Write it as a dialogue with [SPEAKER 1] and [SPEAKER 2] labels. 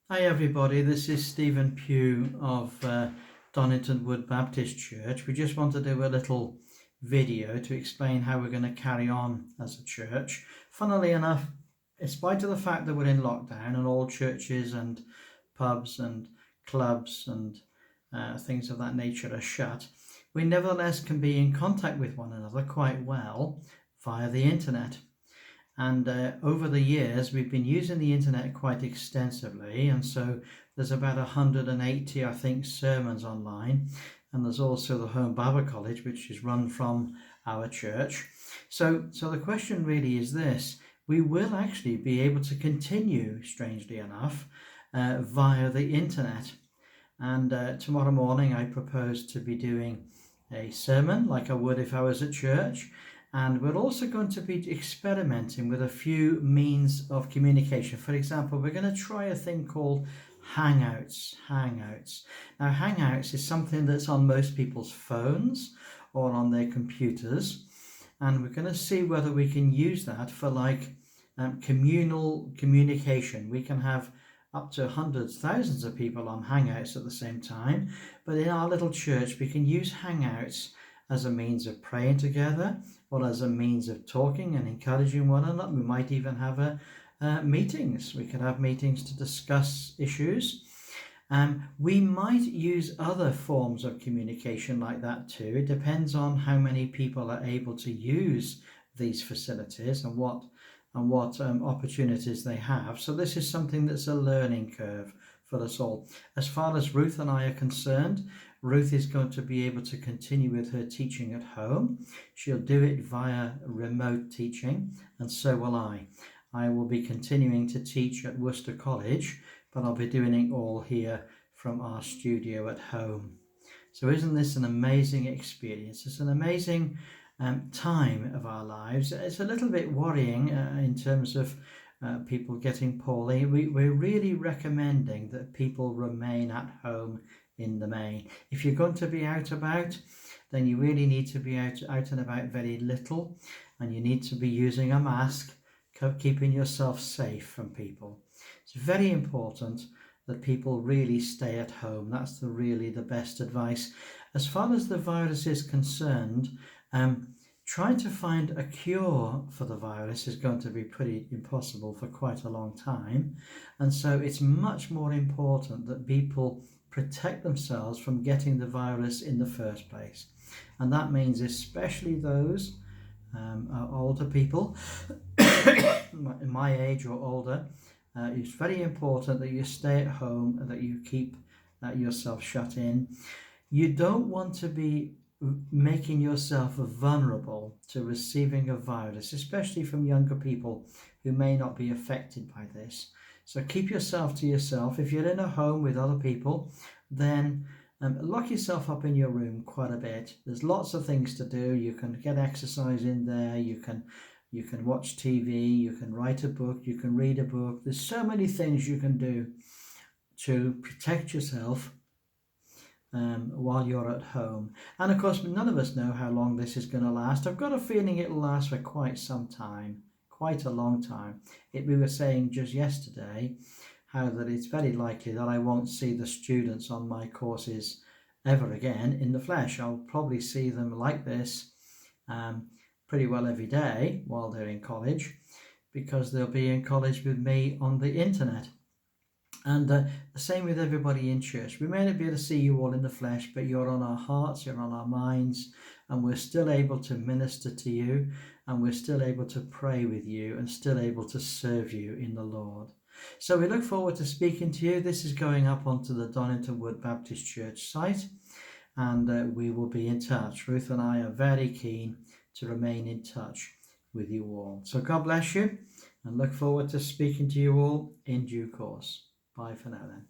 [SPEAKER 1] Hi everybody, this is Stephen Pugh of Donnington Wood Baptist Church. We just want to do a little video to explain how we're going to carry on as a church. Funnily enough, in spite of the fact that we're in lockdown and all churches and pubs and clubs and things of that nature are shut, we nevertheless can be in contact with one another quite well via the internet. And over the years, we've been using the internet quite extensively. And so there's about 180, I think, sermons online. And there's also the Home Bible College, which is run from our church. So the question really is this. We will actually be able to continue, strangely enough, via the internet. And tomorrow morning, I propose to be doing a sermon like I would if I was at church. And we're also going to be experimenting with a few means of communication. For example, we're going to try a thing called hangouts. Now, hangouts is something that's on most people's phones or on their computers. And we're going to see whether we can use that for communal communication. We can have up to hundreds, thousands of people on hangouts at the same time. But in our little church, we can use hangouts as a means of praying together or as a means of talking and encouraging one another. We might even have meetings. We could have meetings to discuss issues. We might use other forms of communication like that too. It depends on how many people are able to use these facilities and what opportunities they have. So this is something that's a learning curve for us all. As far as Ruth and I are concerned, Ruth is going to be able to continue with her teaching at home. She'll do it via remote teaching, and so will I. I will be continuing to teach at Worcester College, but I'll be doing it all here from our studio at home. So isn't this an amazing experience? It's an amazing time of our lives. It's a little bit worrying in terms of people getting poorly. We're really recommending that people remain at home in the main. If you're going to be out about, then you really need to be out and about very little, and you need to be using a mask, keeping yourself safe from people. It's very important that people really stay at home. That's really the best advice. As far as the virus is concerned, trying to find a cure for the virus is going to be pretty impossible for quite a long time. And so it's much more important that people protect themselves from getting the virus in the first place. And that means especially those older people, my age or older, it's very important that you stay at home and that you keep yourself shut in. You don't want to be making yourself vulnerable to receiving a virus, especially from younger people who may not be affected by this. So keep yourself to yourself. If you're in a home with other people, then lock yourself up in your room quite a bit. There's lots of things to do. You can get exercise in there. You can watch TV. You can write a book. You can read a book. There's so many things you can do to protect yourself while you're at home. And of course, none of us know how long this is going to last. I've got a feeling it'll last for quite some time, quite a long time. We were saying just yesterday how that it's very likely that I won't see the students on my courses ever again in the flesh. I'll probably see them like this pretty well every day while they're in college, because they'll be in college with me on the internet. And the same with everybody in church. We may not be able to see you all in the flesh, but you're on our hearts, you're on our minds, and we're still able to minister to you, and we're still able to pray with you, and still able to serve you in the Lord. So we look forward to speaking to you. This is going up onto the Donnington Wood Baptist Church site, and we will be in touch. Ruth and I are very keen to remain in touch with you all. So God bless you, and look forward to speaking to you all in due course. Bye for now then.